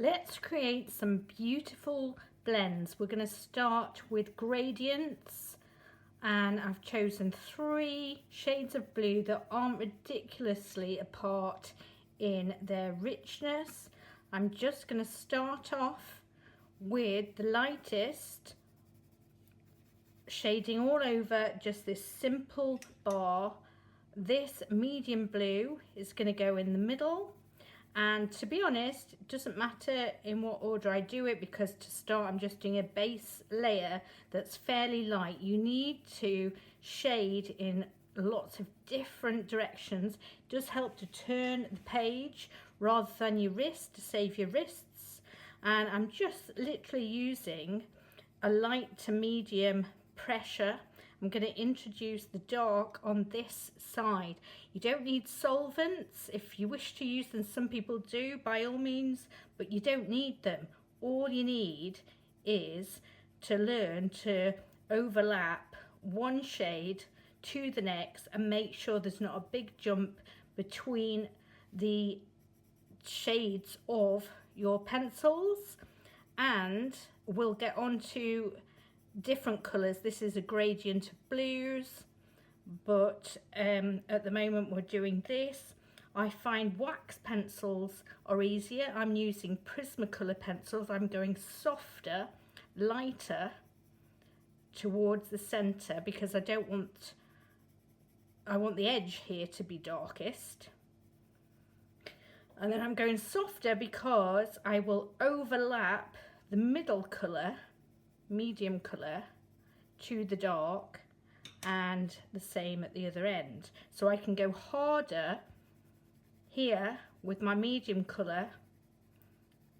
Let's create some beautiful blends. We're going to start with gradients, and I've chosen 3 shades of blue that aren't ridiculously apart in their richness. I'm just going to start off with the lightest, shading all over just this simple bar. This medium blue is going to go in the middle. And to be honest, it doesn't matter in what order I do it, because to start I'm just doing a base layer that's fairly light. You need to shade in lots of different directions. It does help to turn the page rather than your wrist, to save your wrists. And I'm just literally using a light to medium pressure. I'm going to introduce the dark on this side. You don't need solvents. If you wish to use them, some people do, by all means, but you don't need them. All you need is to learn to overlap one shade to the next and make sure there's not a big jump between the shades of your pencils. And we'll get on to different colours. This is a gradient of blues, but at the moment we're doing this. I find wax pencils are easier. I'm using Prismacolor pencils. I'm going softer, lighter towards the centre, because I want the edge here to be darkest. And then I'm going softer because I will overlap the middle colour, medium colour, to the dark, and the same at the other end. So I can go harder here with my medium colour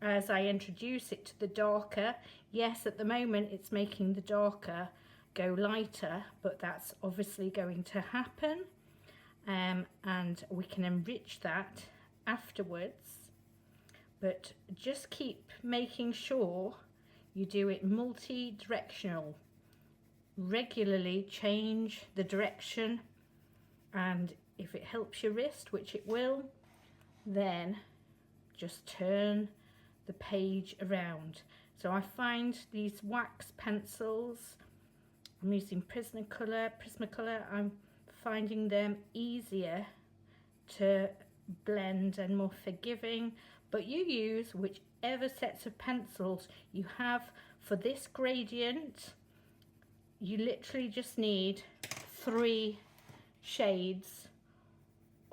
as I introduce it to the darker. Yes, at the moment it's making the darker go lighter, but that's obviously going to happen, and we can enrich that afterwards. But just keep making sure you do it multi-directional. Regularly change the direction, and if it helps your wrist, which it will, then just turn the page around. So I find these wax pencils, I'm using Prismacolor, I'm finding them easier to blend and more forgiving, but you use whichever sets of pencils you have for this gradient. You literally just need 3 shades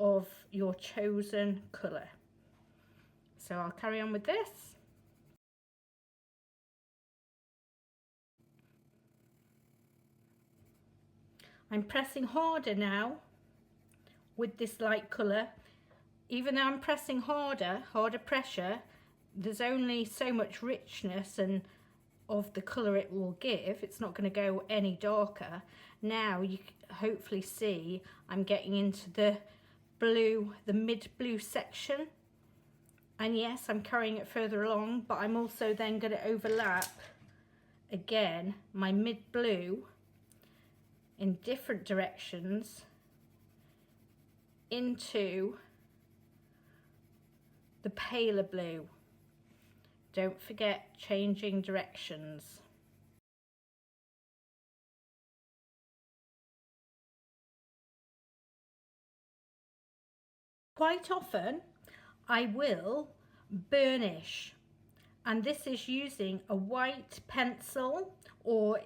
of your chosen colour. So I'll carry on with this. I'm pressing harder now with this light colour. Even though I'm pressing harder pressure, there's only so much richness and of the colour it will give. It's not going to go any darker. Now you can hopefully see I'm getting into the blue, the mid blue section, and yes, I'm carrying it further along, but I'm also then going to overlap again my mid blue in different directions into the paler blue. Don't forget changing directions. Quite often I will burnish, and this is using a white pencil, or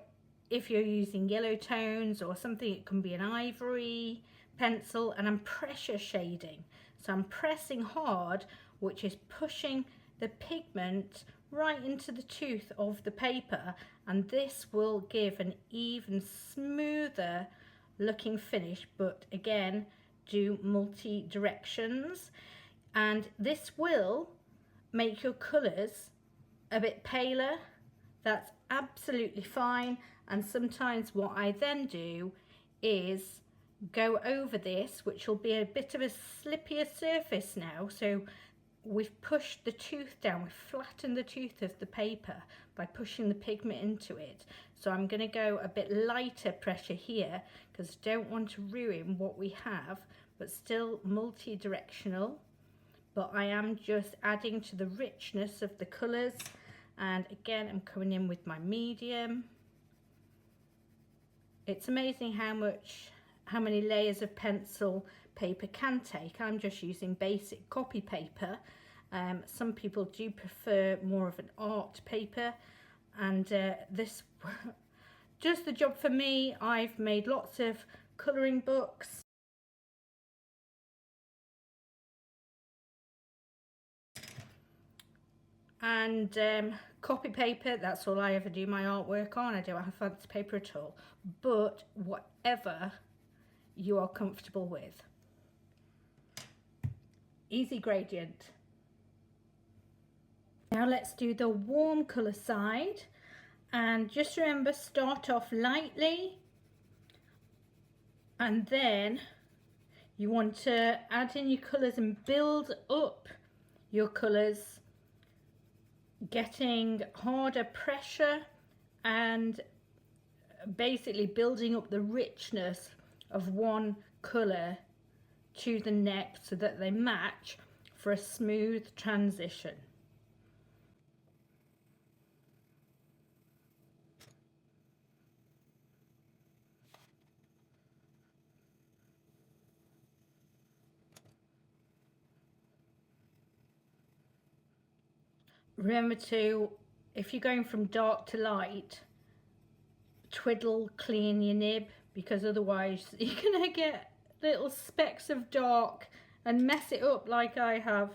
if you're using yellow tones or something, it can be an ivory pencil, and I'm pressure shading. So I'm pressing hard, which is pushing the pigment right into the tooth of the paper, and this will give an even smoother looking finish. But again, do multi directions, and this will make your colours a bit paler. That's absolutely fine. And sometimes what I then do is go over this, which will be a bit of a slippier surface now. So we've pushed the tooth down, we've flattened the tooth of the paper by pushing the pigment into it. So I'm going to go a bit lighter pressure here, because I don't want to ruin what we have, but still multi-directional. but I am just adding to the richness of the colours. And again, I'm coming in with my medium. It's amazing how many layers of pencil paper can take. I'm just using basic copy paper. Some people do prefer more of an art paper, and this just the job for me. I've made lots of colouring books. And copy paper, that's all I ever do my artwork on. I don't have fancy paper at all. But whatever you are comfortable with. Easy gradient. Now let's do the warm colour side. And just remember, start off lightly. And then you want to add in your colours and build up your colours, getting harder pressure and basically building up the richness of one colour to the next so that they match for a smooth transition. Remember to, if you're going from dark to light, twiddle clean your nib, because otherwise you're gonna get little specks of dark and mess it up like I have.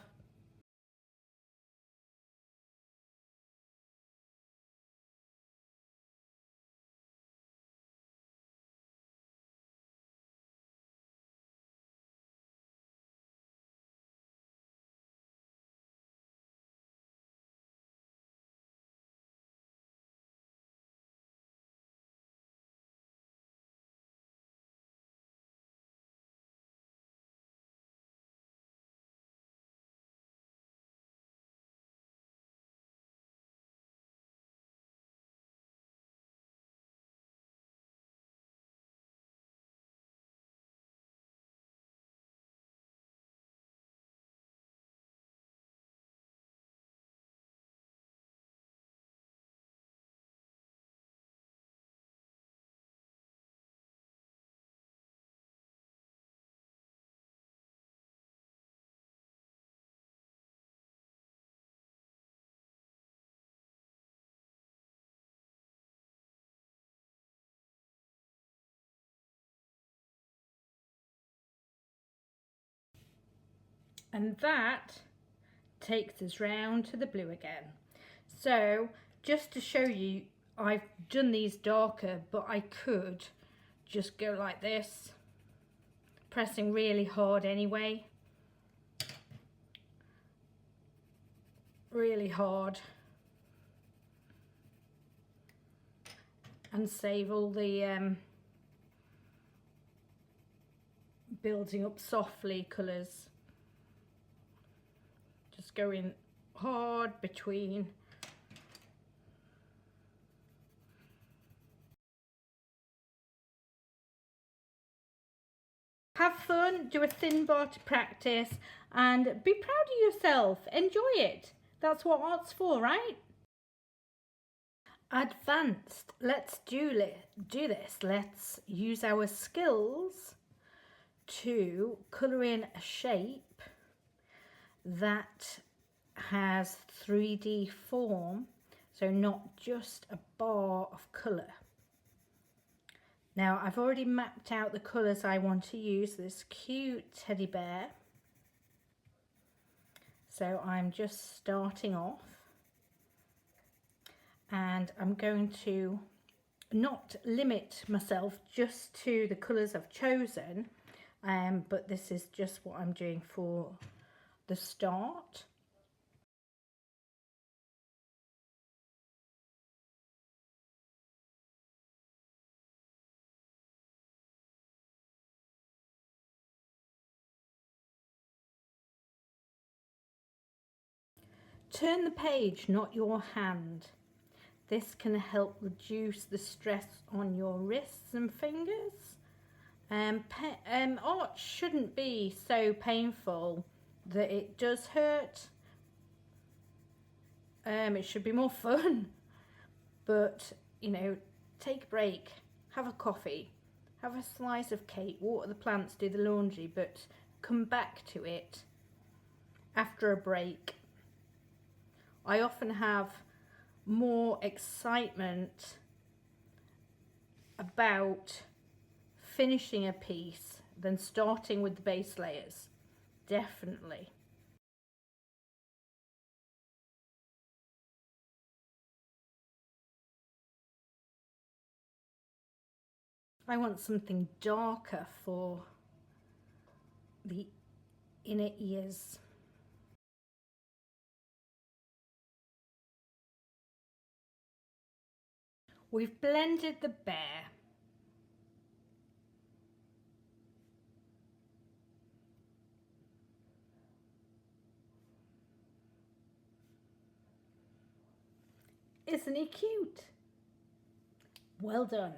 And that takes us round to the blue again. So just to show you, I've done these darker, but I could just go like this, pressing really hard anyway, really hard, and save all the building up softly colours. Just going hard between. Have fun, do a thin bar to practice, and be proud of yourself. Enjoy it. That's what art's for, right? Advanced. Let's do this. Let's use our skills to colour in a shape that has 3D form, so not just a bar of colour. Now I've already mapped out the colours I want to use, this cute teddy bear. So I'm just starting off, and I'm going to not limit myself just to the colours I've chosen, but this is just what I'm doing for the start. Turn the page, not your hand. This can help reduce the stress on your wrists and fingers. Art shouldn't be so painful that it does hurt. It should be more fun. But, you know, take a break, have a coffee, have a slice of cake, water the plants, do the laundry, but come back to it after a break. I often have more excitement about finishing a piece than starting with the base layers. Definitely. I want something darker for the inner ears. We've blended the bear. Isn't he cute? Well done.